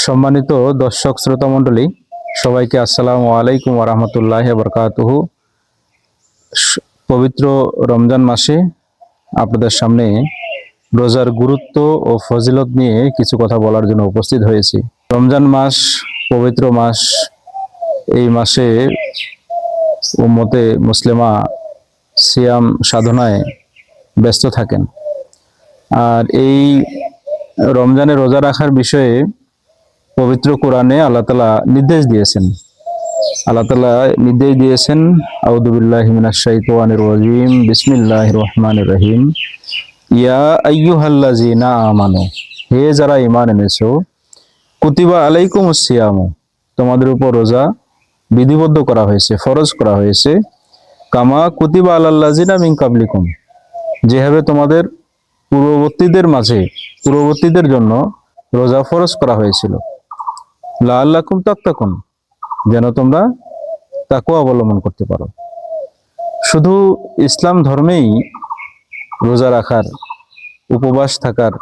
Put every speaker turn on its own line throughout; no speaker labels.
সম্মানিত দর্শক শ্রোতা মণ্ডলী, সবাইকে আসসালামু আলাইকুম ওয়া রাহমাতুল্লাহি ওয়া বারাকাতুহু। পবিত্র রমজান মাসে আপনাদের সামনে রোজার গুরুত্ব ও ফজিলত নিয়ে কিছু কথা বলার জন্য উপস্থিত হয়েছি। রমজান মাস পবিত্র মাস। এই মাসে উম্মতে মুসলিমা সিয়াম সাধনায় ব্যস্ত থাকেন। আর এই রমজানে রোজা রাখার বিষয়ে পবিত্র কোরআনে আল্লাহ তাআলা নির্দেশ দিয়েছেন। আউযু বিল্লাহি মিনাশ শাইতানির রাজীম, বিসমিল্লাহির রহমানির রহিম। ইয়া আইয়ুহাল্লাযীনা আমানু, হে যারা ঈমান এনেছো, কুতিবা আলাইকুমুস সিয়ামু, তোমাদের উপর রোজা বিধিবদ্ধ করা হয়েছে, ফরজ করা হয়েছে। কামা কুতিবা আলাল্লাযীনা মিন কাবলিকুম, যেভাবে তোমাদের পূর্ববর্তীদের জন্য রোজা ফরজ করা হয়েছিল। লাআল্লাকুম তাত্তাকুন, যেন তোমরা তাকওয়া অবলম্বন করতে পারো। শুধু ইসলাম ধর্মেই রোজা রাখার, উপবাস থাকার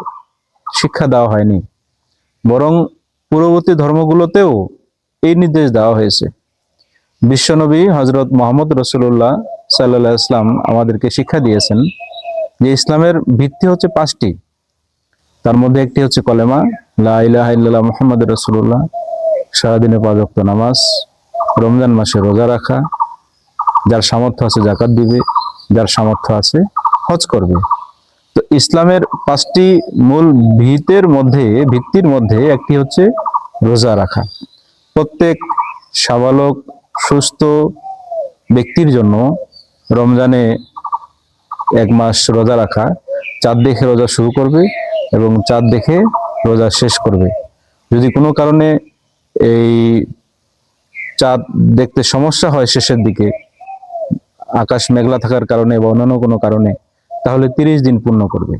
শিক্ষা দেওয়া হয়নি, বরং পূর্ববর্তী ধর্মগুলোতেও এই নির্দেশ দেওয়া হয়েছে। বিশ্বনবী হযরত মুহাম্মদ রাসূলুল্লাহ সাল্লাল্লাহু আলাইহি ওয়াসাল্লাম আমাদেরকে শিক্ষা দিয়েছেন যে ইসলামের ভিত্তি হচ্ছে 5টি। তার মধ্যে একটি হচ্ছে কলেমা, লা ইলাহা ইল্লাল্লাহ মুহাম্মাদুর রাসূলুল্লাহ, সারাদিনে 5 ওয়াক্ত নামাজ, রমজান মাসে রোজা রাখা, যার সামর্থ্য আছে যাকাত দিবে, যার সামর্থ্য আছে হজ করবে। তো ইসলামের 5টি মূল ভিত্তির মধ্যে একটি হচ্ছে রোজা রাখা। প্রত্যেক সাবালক সুস্থ ব্যক্তির জন্য রমজানে 1 মাস রোজা রাখা, চাঁদ দেখে রোজা শুরু করবে এবং চাঁদ দেখে রোজা শেষ করবে। যদি কোনো কারণে এই চাঁদ দেখতে সমস্যা হয় শেষের দিকে, আকাশ মেঘলা থাকার কারণে বা অন্যান্য কোনো কারণে, তাহলে 30 দিন পূর্ণ করবে।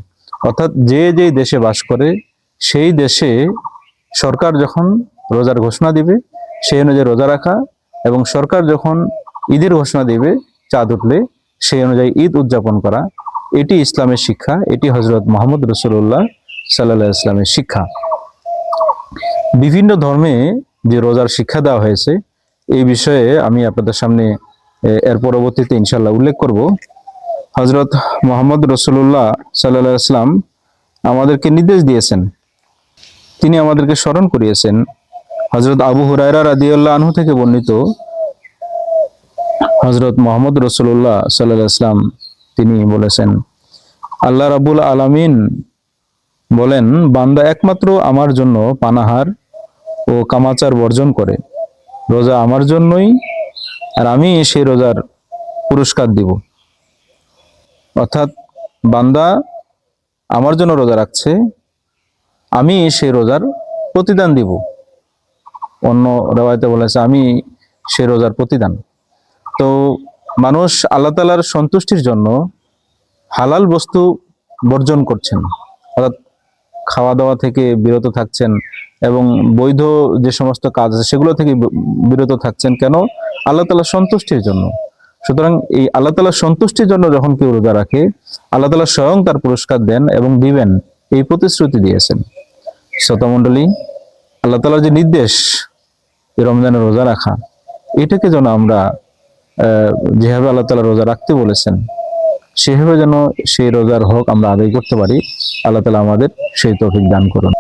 অর্থাৎ যে দেশে বাস করে সেই দেশে সরকার যখন রোজার ঘোষণা দিবে সেই অনুযায়ী রোজা রাখা, এবং সরকার যখন ঈদের ঘোষণা দিবে চাঁদ উঠলে সেই অনুযায়ী ঈদ উদযাপন করা, এটি ইসলামের শিক্ষা, এটি হযরত মুহাম্মদ রাসূলুল্লাহ সাল্লাল্লাহু আলাইহি ওয়াসাল্লামের শিক্ষা। বিভিন্ন ধর্মে যে রোজার শিক্ষা দেওয়া হয়েছে এই বিষয়ে আমি আপনাদের সামনে এর পরবর্তীতে ইনশাআল্লাহ উল্লেখ করব। হযরত মুহাম্মদ রাসূলুল্লাহ সাল্লাল্লাহু আলাইহি ওয়াসাল্লাম আমাদেরকে নির্দেশ দিয়েছেন, তিনি আমাদেরকে স্মরণ করিয়েছেন। হযরত আবু হুরায়রা রাদিয়াল্লাহু আনহু থেকে বর্ণিত, হযরত মুহাম্মদ রাসূলুল্লাহ সাল্লাল্লাহু আলাইহি ওয়াসাল্লাম তিনি বলেছেন, আল্লাহ রাব্বুল আলামিন বলেন, বান্দা একমাত্র আমার জন্য পানাহার ও কামাচার বর্জন করে, রোজা আমার জন্যই, আর আমি সেই রোজার পুরস্কার দিব। অর্থাৎ বান্দা আমার জন্য রোজা রাখছে, আমি সেই রোজার প্রতিদান দিব। অন্য রওয়ায়াতে বলেছে আমি সেই রোজার প্রতিদান। তো মানুষ আল্লাহ তাআলার সন্তুষ্টির জন্য হালাল বস্তু বর্জন করছেন, অর্থাৎ খাওয়া দাওয়া থেকে বিরত থাকছেন এবং বৈধ যে সমস্ত কাজ আছে সেগুলো থেকে বিরত থাকছেন। কেন? আল্লাহ তাআলার সন্তুষ্টির জন্য। সুতরাং এই আল্লাহ তাআলার সন্তুষ্টির জন্য যখন কেউ রোজা রাখে, আল্লাহ তাআলা স্বয়ং তার পুরস্কার দেন এবং দিবেন, এই প্রতিশ্রুতি দিয়েছেন। শ্রোতা মণ্ডলী, আল্লাহ তাআলার যে নির্দেশ রমজানে রোজা রাখা, এটাকে যেন আমরা যেভাবে আল্লাহ তাআলা রোজা রাখতে বলেছেন সেভাবে যেন সেই রোজার হক আমরা আদায় করতে পারি। আল্লাহ তাআলা আমাদের সেই তৌফিক দান করুন।